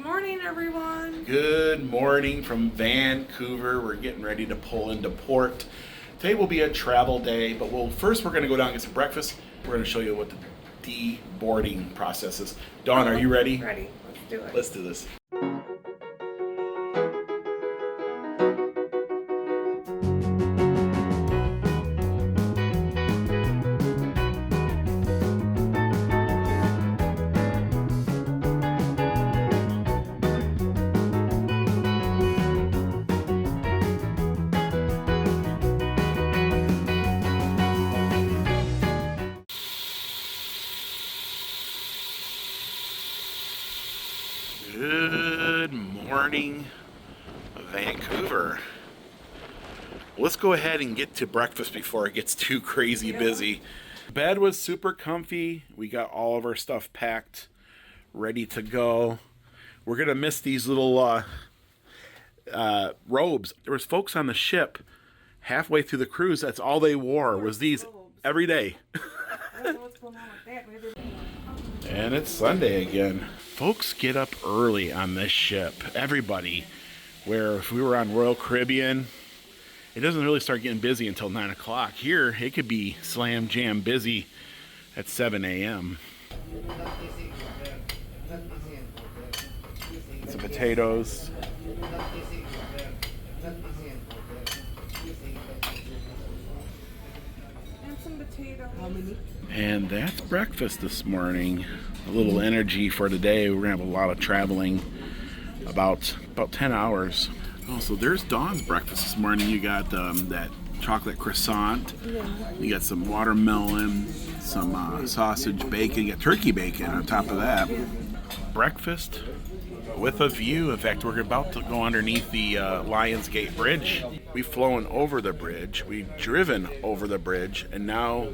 Good morning, everyone. Good morning from Vancouver. We're getting ready to pull into port. Today will be a travel day, but first we're going to go down and get some breakfast. We're going to show you what the deboarding process is. Dawn, are you ready? Ready. Let's do it. Let's do this. Good morning, Vancouver. Let's go ahead and get to breakfast before it gets too crazy busy. Bed was super comfy. We got all of our stuff packed, ready to go. We're gonna miss these little robes. There was folks on the ship halfway through the cruise. That's all they wore was these every day. I don't know what's going on with that. And it's Sunday again. Folks get up early on this ship. Everybody. Where if we were on Royal Caribbean, it doesn't really start getting busy until 9 o'clock. Here, it could be slam jam busy at 7 a.m. Some potatoes. And some potatoes. And that's breakfast this morning. A little energy for today. We're gonna have a lot of traveling, about 10 hours. Oh, so there's Dawn's breakfast this morning. You got that chocolate croissant. You got some watermelon, some sausage bacon. You got turkey bacon on top of that. Breakfast with a view. In fact, we're about to go underneath the Lionsgate Bridge. We've flown over the bridge. We've driven over the bridge, and now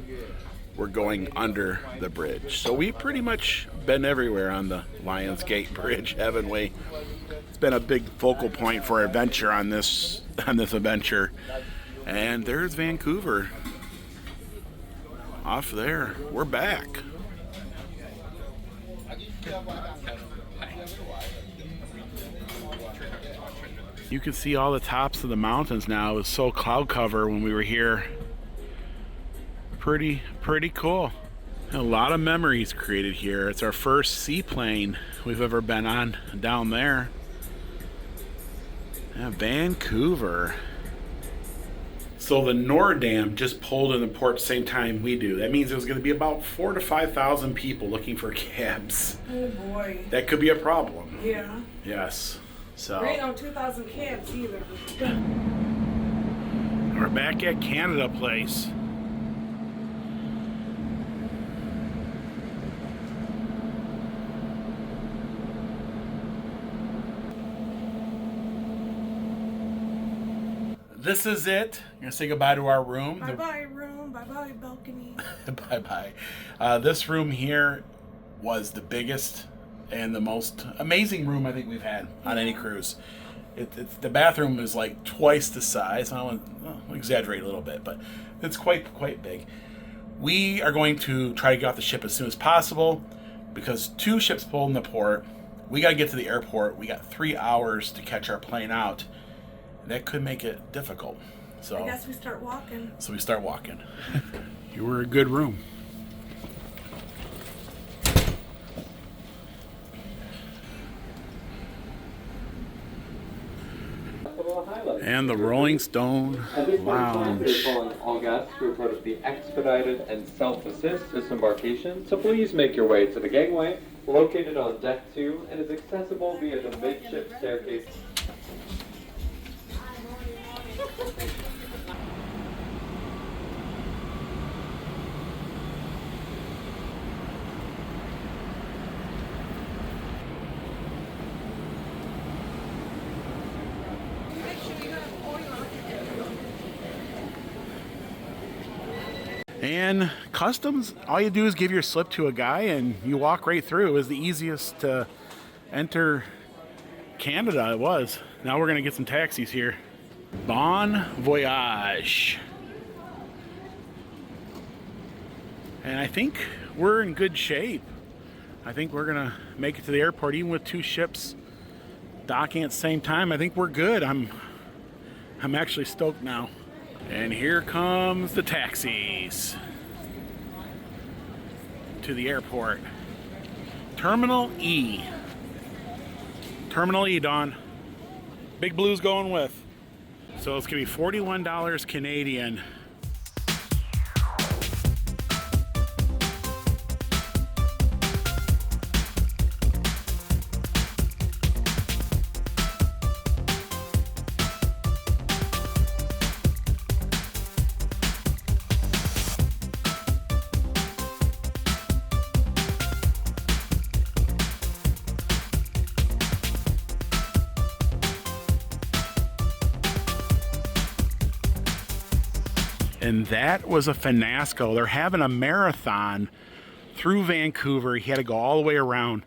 we're going under the bridge. So we've pretty much been everywhere on the Lionsgate Bridge, haven't we? It's been a big focal point for our adventure on this adventure. And there's Vancouver. Off there. We're back. You can see all the tops of the mountains now. It was so cloud cover when we were here. Pretty cool. A lot of memories created here. It's our first seaplane we've ever been on down there. Yeah, Vancouver. So the Nordam just pulled in the port the same time we do. That means there's going to be about 4,000 to 5,000 people looking for cabs. Oh boy. That could be a problem. Yeah. Yes. So. There ain't no 2,000 cabs either. We're back at Canada Place. This is it. I'm going to say goodbye to our room. Bye-bye room, bye-bye balcony. Bye-bye. This room here was the biggest and the most amazing room I think we've had on any cruise. The bathroom is like twice the size. I want to exaggerate a little bit, but it's quite big. We are going to try to get off the ship as soon as possible because 2 ships pulled in the port. We got to get to the airport. We got 3 hours to catch our plane out. That could make it difficult. So I guess we start walking. So we start walking. You were a good room. And the Rolling Stone Lounge. Calling all guests to report of the expedited and self-assist disembarkation. So please make your way to the gangway located on deck 2 and is accessible via the midship staircase. And customs, all you do is give your slip to a guy and you walk right through. It was the easiest to enter Canada, it was. Now we're gonna get some taxis here. Bon voyage. And I think we're in good shape. I think we're gonna make it to the airport even with 2 ships docking at the same time. I think we're good. I'm actually stoked now. And here comes the taxis to the airport. Terminal E. Terminal E, Dawn. Big Blue's going with. So it's gonna be $41 Canadian. And that was a fiasco. They're having a marathon through Vancouver. He had to go all the way around,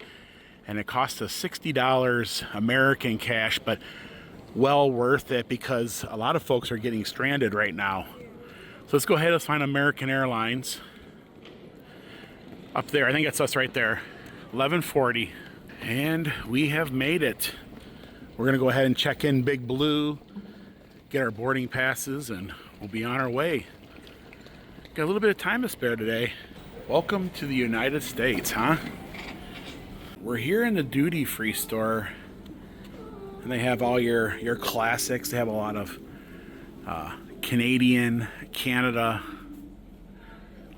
and it cost us $60 American cash, but well worth it because a lot of folks are getting stranded right now. So let's go ahead and find American Airlines. Up there, I think it's us right there, 1140. And we have made it. We're gonna go ahead and check in Big Blue, get our boarding passes, and we'll be on our way. Got a little bit of time to spare today. Welcome to the United States, huh? We're here in the duty-free store, and they have all your classics. They have a lot of Canadian, Canada,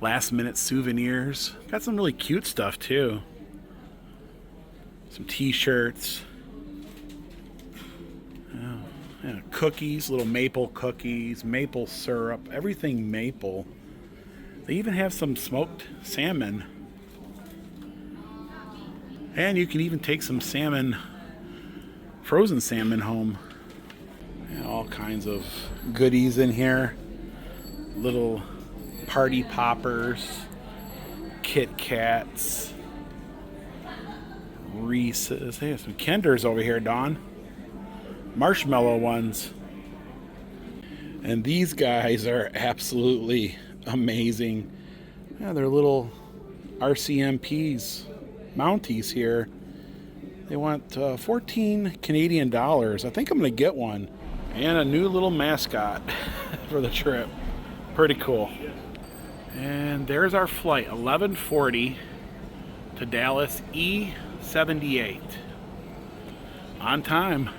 last-minute souvenirs. Got some really cute stuff too. Some t-shirts. Yeah, cookies, little maple cookies, maple syrup, everything maple. They even have some smoked salmon. And you can even take some salmon, frozen salmon home. Yeah, all kinds of goodies in here. Little party poppers, Kit Kats, Reese's. They have some Kinders over here, Dawn. Marshmallow ones. And these guys are absolutely amazing. Yeah, they're little RCMPs, Mounties here. They want 14 Canadian dollars. I think I'm gonna get one. And a new little mascot for the trip. Pretty cool. And there's our flight, 1140 to Dallas E78. On time.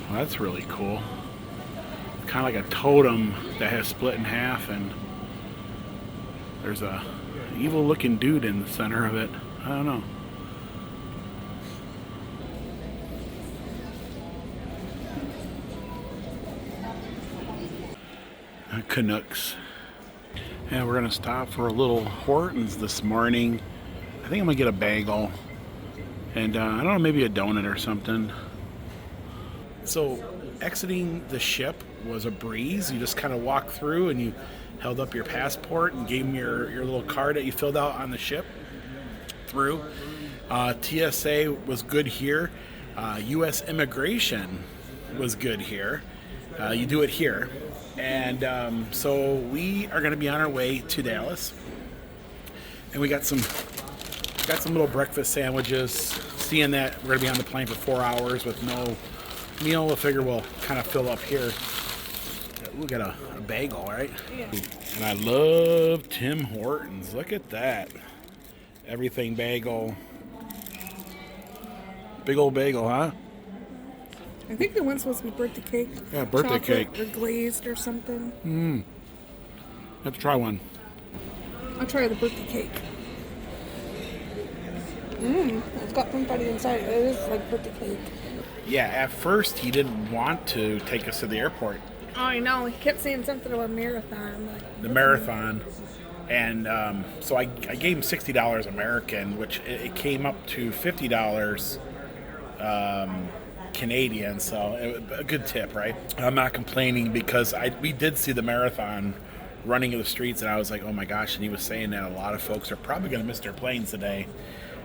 Well, that's really cool. It's kind of like a totem that has split in half, and there's a evil looking dude in the center of it. I don't know. Canucks. Yeah, we're gonna stop for a little Hortons this morning. I think I'm gonna get a bagel and I don't know, maybe a donut or something. So exiting the ship was a breeze. You just kind of walked through and you held up your passport and gave them your little card that you filled out on the ship through. TSA was good here. US immigration was good here. You do it here. And so we are going to be on our way to Dallas. And we got some little breakfast sandwiches. Seeing that we're going to be on the plane for 4 hours with no meal, I figure we'll kind of fill up here. We got a bagel, right? Yeah. And I love Tim Hortons. Look at that. Everything bagel. Big old bagel, huh? I think the one's supposed to be birthday cake. Yeah, birthday Chocolate cake. or glazed or something. Have to try one. I'll try the birthday cake. It's got confetti inside. It is like birthday cake. Yeah, at first he didn't want to take us to the airport. Oh, I know. He kept saying something about a marathon. The marathon. And so I gave him $60 American, which it came up to $50 Canadian, so a good tip, right? I'm not complaining because we did see the marathon running in the streets, and I was like, oh my gosh, and he was saying that a lot of folks are probably going to miss their planes today.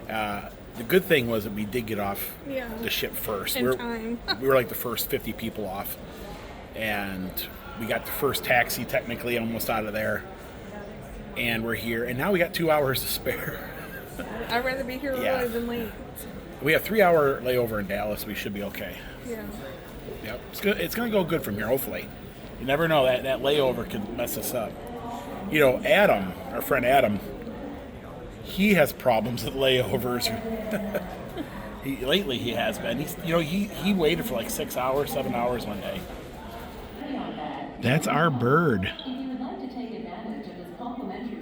The good thing was that we did get off the ship first. In time. We were like the first 50 people off, and we got the first taxi technically almost out of there. and we're here, and now we got 2 hours to spare. I'd rather be here Yeah. early than late. We have 3-hour layover in Dallas. We should be okay. Yeah. Yep, it's good. It's gonna go good from here, hopefully. You never know, that layover could mess us up. You know, Adam, our friend Adam, he has problems with layovers. Lately he has been. He waited for like 6 hours, 7 hours one day. That's our bird.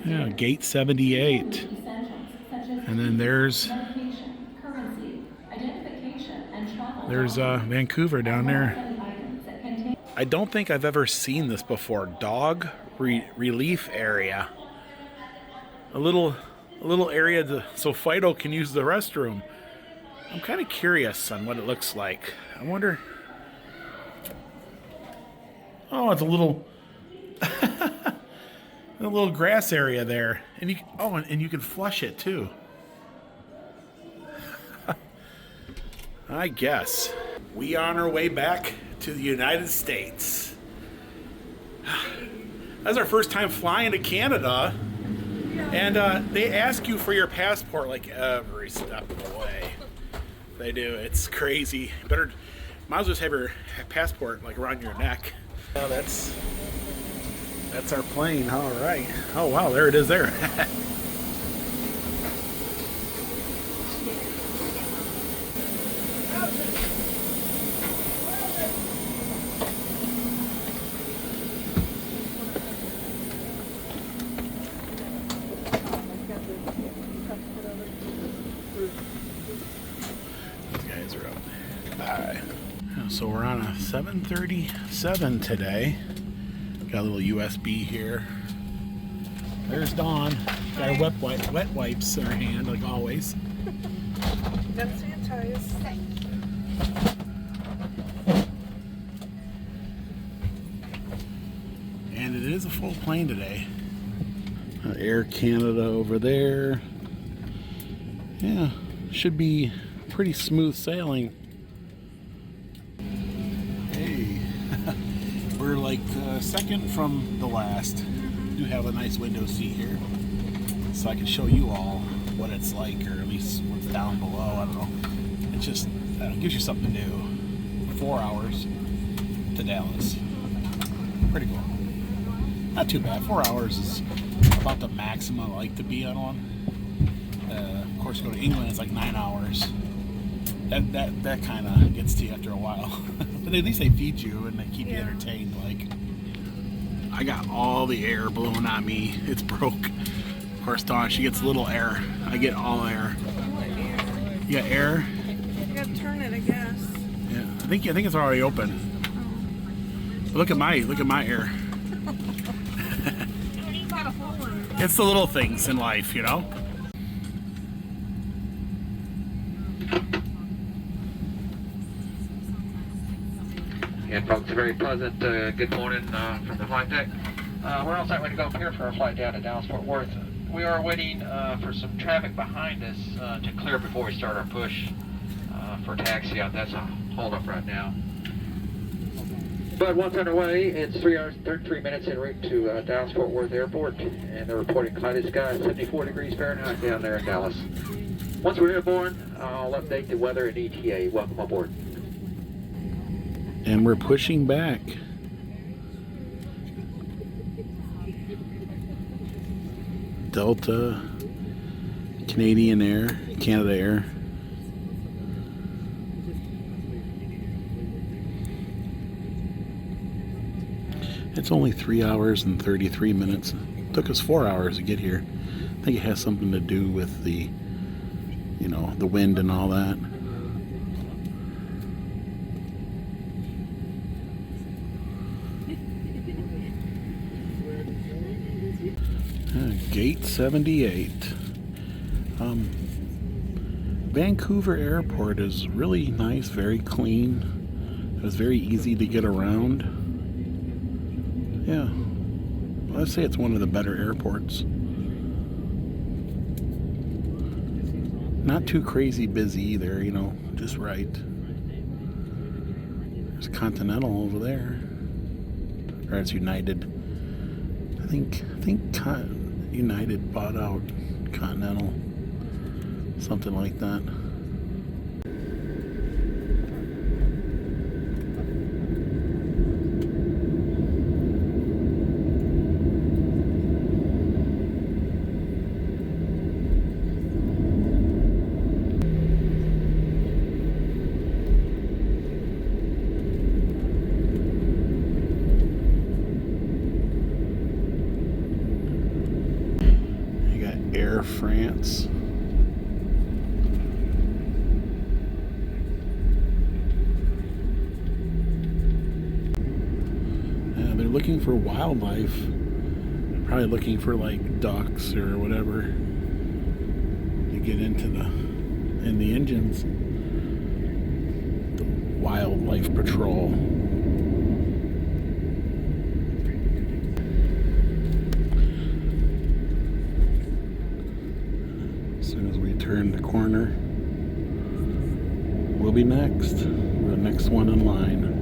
Yeah, gate 78. And then there's Vancouver down there. I don't think I've ever seen this before. Dog relief area. A little area so Fido can use the restroom. I'm kind of curious on what it looks like. I wonder. Oh, it's a little a little grass area there, and you can flush it too. I guess we are on our way back to the United States. That's our first time flying to Canada, and they ask you for your passport like every step of the way. They do. It's crazy. Might as well just have your passport like around your neck. Oh, that's our plane. All right. Oh wow, there it is there. So we're on a 737 today. Got a little USB here. There's Dawn. Got her wet wipes in her hand, like always. Gotta sanitize. And it is a full plane today. Air Canada over there. Yeah, should be pretty smooth sailing. We're like second from the last. We do have a nice window seat here, so I can show you all what it's like, or at least what's down below. I don't know. It's just gives you something new. 4 hours to Dallas. Pretty cool. Not too bad. 4 hours is about the maximum I like to be on one. Of course, go to England, it's like 9 hours. That kind of gets to you after a while. But at least they feed you and they keep you entertained. Like, I got all the air blowing on me. It's broke. Of course, Dawn, she gets little air. I get all air. You got air? You gotta turn it, I guess. Yeah, I think it's already open. But look at my air. It's the little things in life, you know. And folks, a very pleasant good morning from the flight deck. We're all set ready to go here for our flight down to Dallas-Fort Worth. We are waiting for some traffic behind us to clear before we start our push for taxi out. That's a holdup right now. But once underway, it's 3 hours and 33 minutes en route to Dallas-Fort Worth Airport, and they're reporting cloudy skies, 74 degrees Fahrenheit down there in Dallas. Once we're airborne, I'll update the weather and ETA. Welcome aboard. And we're pushing back. Delta, Canadian Air, Canada Air. It's only 3 hours and 33 minutes. It took us 4 hours to get here. I think it has something to do with the, the wind and all that. Gate 78. Vancouver Airport is really nice, very clean. It was very easy to get around. Yeah, well, I'd say it's one of the better airports. Not too crazy busy either, just right. There's Continental over there. Or it's United. I think United bought out Continental, something like that. Air France. And they're looking for wildlife. Probably looking for like ducks or whatever to get into the engines. The Wildlife Patrol. As soon as we turn the corner, we'll be next. We're the next one in line.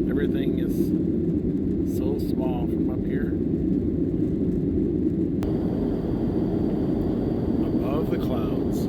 Everything is so small from up here. Above the clouds.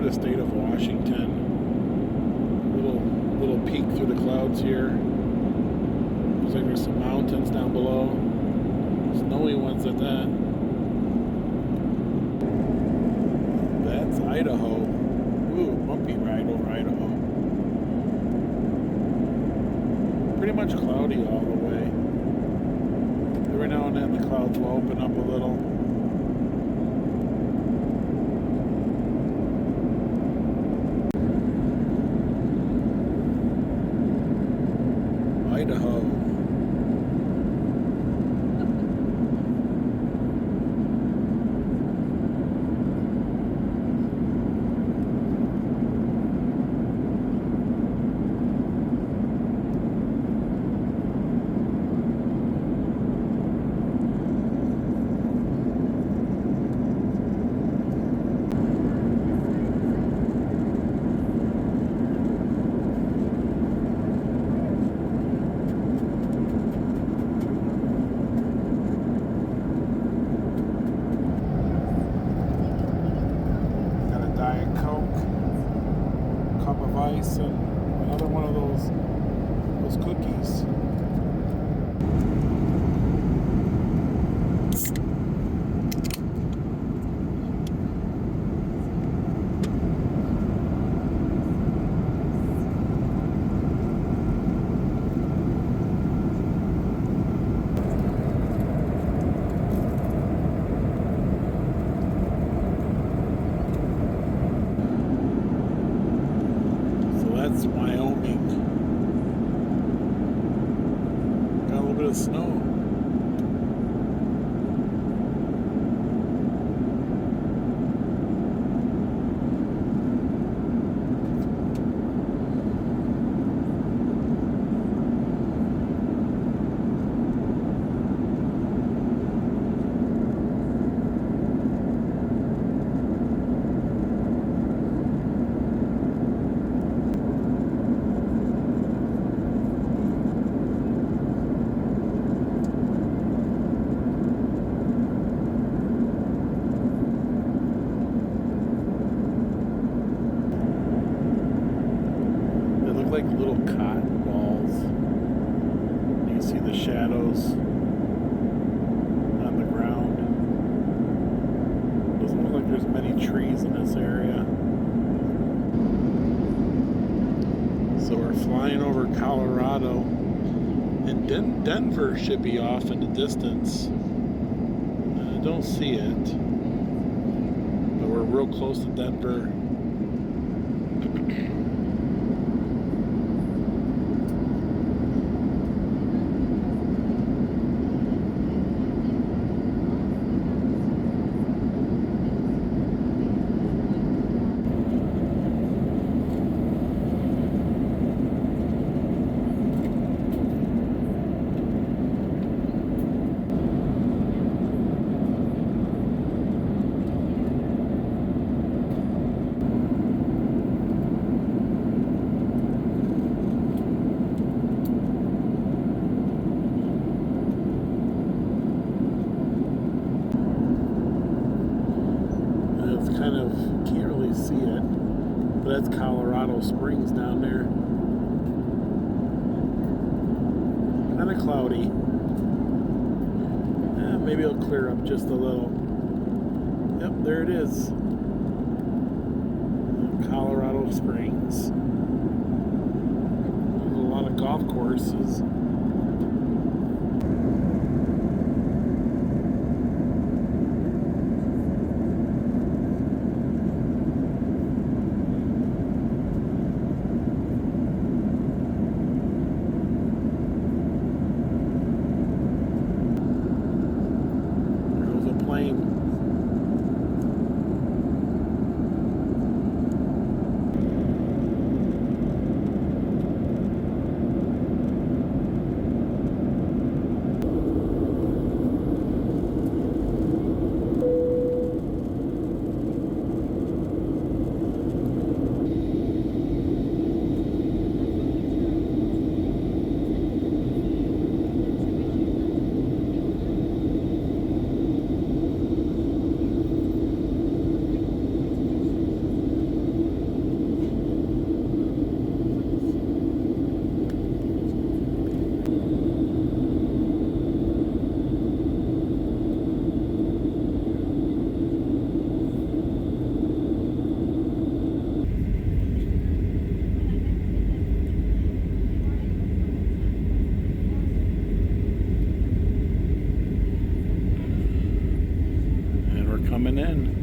The state of Washington. Little peek through the clouds here. Looks like there's some mountains down below. Snowy ones at that. That's Idaho. Ooh, bumpy ride over Idaho. Pretty much cloudy all the way. Every now and then the clouds will open up a little. Idaho. Ice and another one of those cookies. cotton balls. You can see the shadows on the ground. Doesn't look like there's many trees in this area. So we're flying over Colorado, and Denver should be off in the distance. I don't see it, but we're real close to Denver. Kind of can't really see it, but that's Colorado Springs down there. Kind of cloudy. Maybe it'll clear up just a little. Yep, there it is. Colorado Springs. There's a lot of golf courses. Coming in.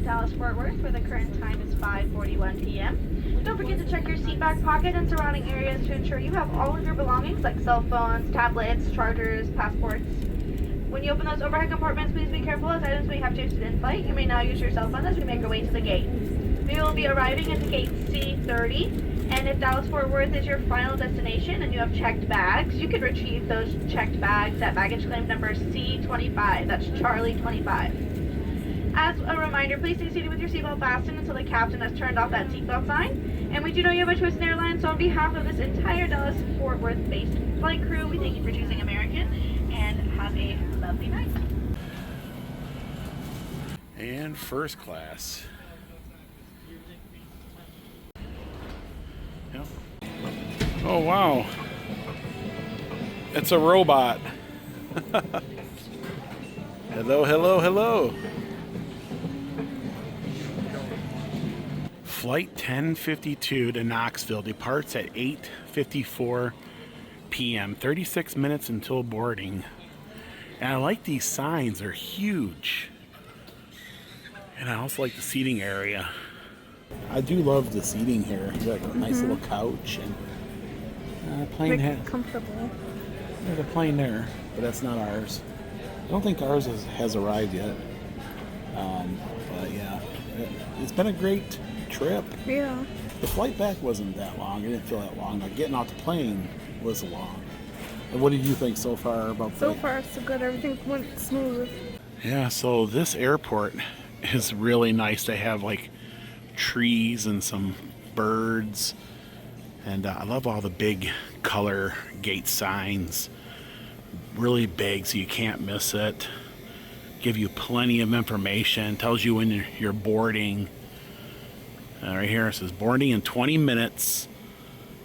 Dallas-Fort Worth, where the current time is 5:41 p.m. Don't forget to check your seat back pocket and surrounding areas to ensure you have all of your belongings like cell phones, tablets, chargers, passports. When you open those overhead compartments, please be careful as items may have shifted in flight. You may now use your cell phone as we make our way to the gate. We will be arriving at the gate C30, and if Dallas-Fort Worth is your final destination and you have checked bags, you can retrieve those checked bags at baggage claim number C25. That's Charlie 25. As a reminder, please stay seated with your seatbelt fastened until the captain has turned off that seatbelt sign. And we do know you have a choice in airline, so on behalf of this entire Dallas-Fort Worth-based flight crew, we thank you for choosing American, and have a lovely night. And first class. Yep. Oh wow, it's a robot. Hello, hello, hello. Flight 1052 to Knoxville departs at 8:54 p.m. 36 minutes until boarding. And I like these signs, they're huge. And I also like the seating area. I do love the seating here. You got a nice little couch and plane has comfortable. There's a plane there, but that's not ours. I don't think ours has arrived yet. But yeah, It's been a great trip. Yeah. The flight back wasn't that long. It didn't feel that long. But getting off the plane was long. And what did you think so far about So far, so good. Everything went smooth. Yeah, so this airport is really nice. They have like trees and some birds. And I love all the big color gate signs. Really big so you can't miss it. Give you plenty of information. Tells you when you're boarding. Right here it says boarding in 20 minutes,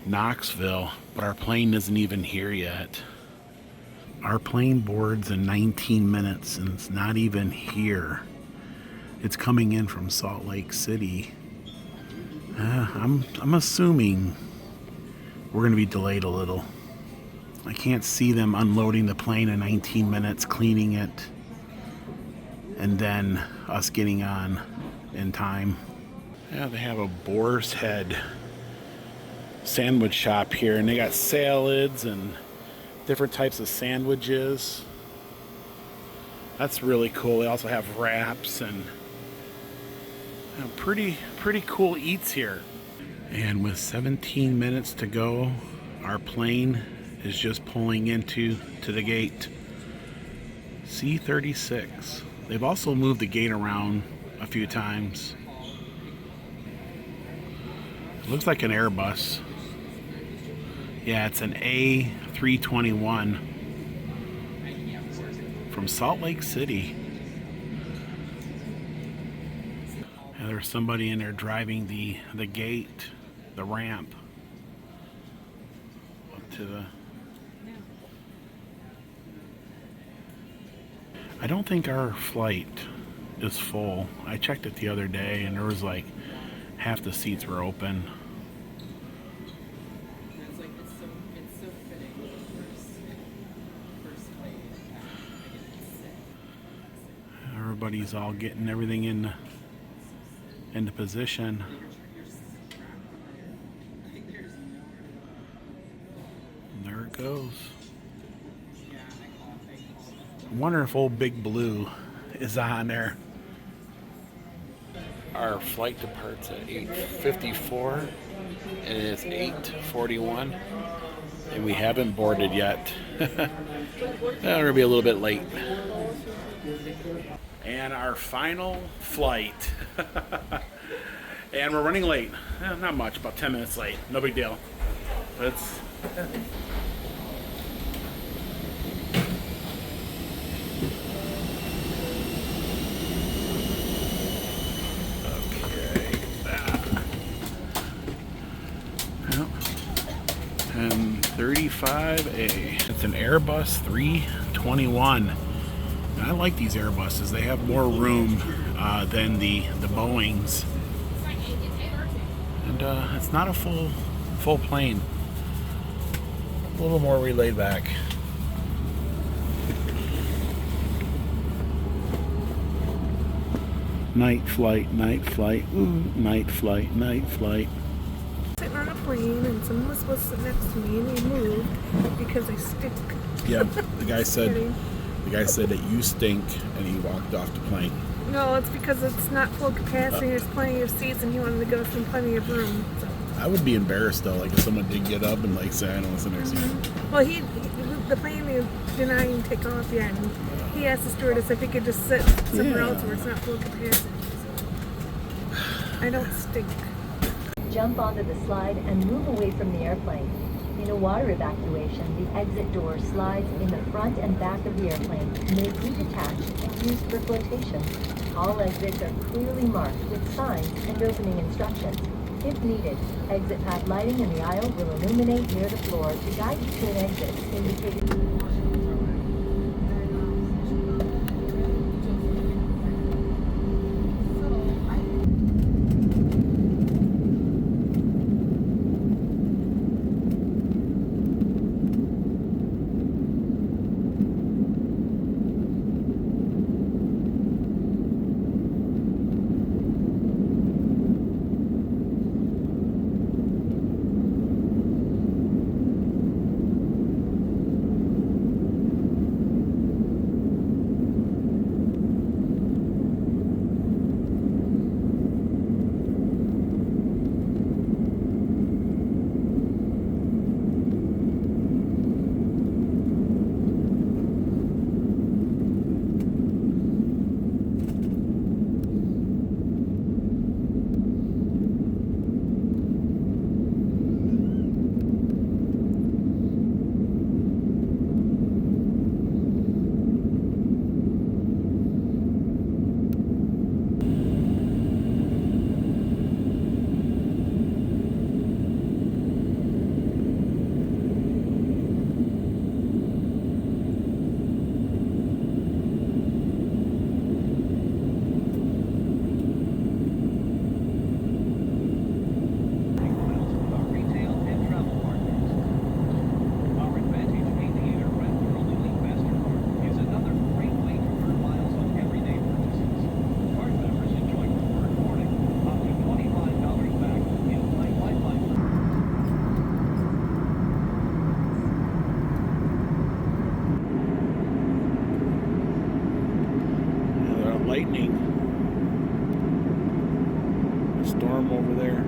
Knoxville, but our plane isn't even here yet. Our plane boards in 19 minutes and it's not even here. It's coming in from Salt Lake City. I'm assuming we're gonna be delayed a little. I can't see them unloading the plane in 19 minutes, cleaning it, and then us getting on in time. Yeah, they have a Boar's Head sandwich shop here, and they got salads and different types of sandwiches. That's really cool. They also have wraps and pretty cool eats here. And with 17 minutes to go, our plane is just pulling into the gate. C-36. They've also moved the gate around a few times. It looks like an Airbus. Yeah, it's an A321 from Salt Lake City. And there's somebody in there driving the gate, the ramp up to the... I don't think our flight is full. I checked it the other day and there was like half the seats were open. Everybody's all getting everything into position. And there it goes. I wonder if old Big Blue is on there. Our flight departs at 8:54 and it is 8:41 and we haven't boarded yet. We're gonna be a little bit late. And our final flight. And we're running late. Not much, about 10 minutes late. No big deal. But it's... And 35A. It's an Airbus 321. And I like these Airbuses. They have more room than the Boeings. And it's not a full plane. A little more laid back. Night flight, ooh, night flight. Sitting on a plane and someone was supposed to sit next to me and they moved because I stink. Yeah, the guy said that you stink and he walked off the plane. No, it's because it's not full capacity. There's plenty of seats and he wanted to go some plenty of room. So. I would be embarrassed though, like if someone did get up and like say I don't want to sit next to you. Well, the plane is denying takeoff yet, and he asked the stewardess if he could just sit somewhere else where it's not full capacity. So. I don't stink. Jump onto the slide and move away from the airplane. In a water evacuation, the exit door slides in the front and back of the airplane may be detached and used for flotation. All exits are clearly marked with signs and opening instructions. If needed, exit path lighting in the aisle will illuminate near the floor to guide you to an exit indicated. lightning. A storm over there.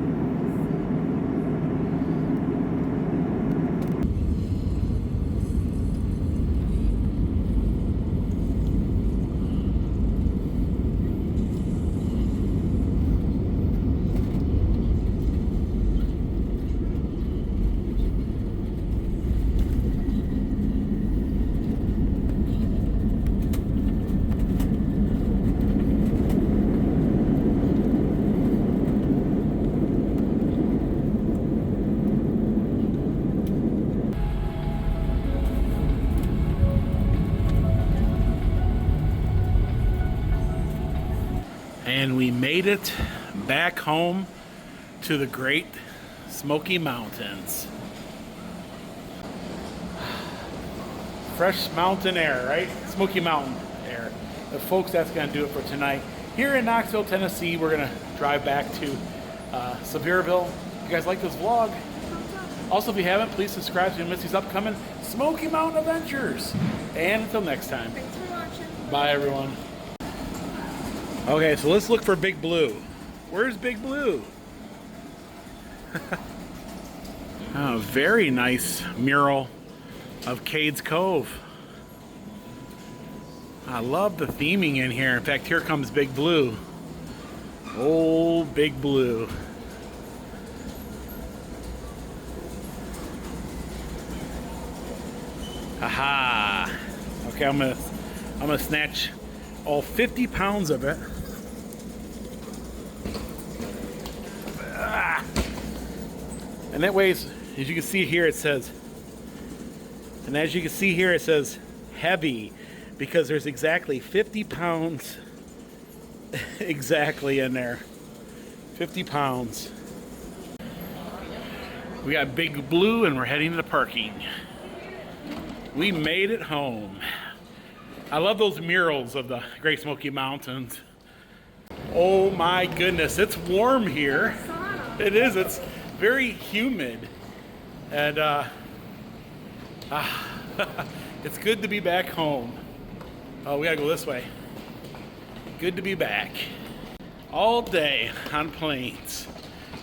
And we made it back home to the Great Smoky Mountains. Fresh mountain air, right? Smoky Mountain air. But folks, that's going to do it for tonight. Here in Knoxville, Tennessee, we're going to drive back to Sevierville. If you guys like this vlog, also if you haven't, please subscribe so you don't miss these upcoming Smoky Mountain adventures. And until next time. Thanks for watching. Bye, everyone. Okay, so let's look for Big Blue. Where's Big Blue? Oh, very nice mural of Cades Cove. I love the theming in here. In fact, here comes Big Blue. Oh, Big Blue. Aha. Okay, I'm gonna snatch all 50 pounds of it. Ah. And that weighs, as you can see here, it says, heavy, because there's exactly 50 pounds exactly in there. 50 pounds. We got Big Blue and we're heading to the parking. We made it home. I love those murals of the Great Smoky Mountains. Oh my goodness, it's warm here. It is, it's very humid. And it's good to be back home. Oh, we gotta go this way. Good to be back. All day on planes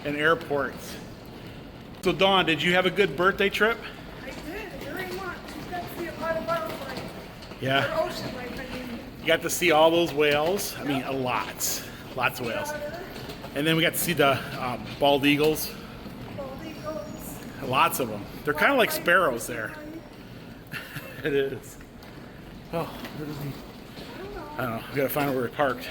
and airports. So Dawn, did you have a good birthday trip? I did, very much. You got to see a lot of butterflies. Yeah. Or ocean life, I mean. You got to see all those whales. I mean, lots of whales. And then we got to see the bald eagles. Bald eagles. Lots of them. They're kind of like sparrows there. It is. Oh, where did we? I don't know. We gotta find where we parked.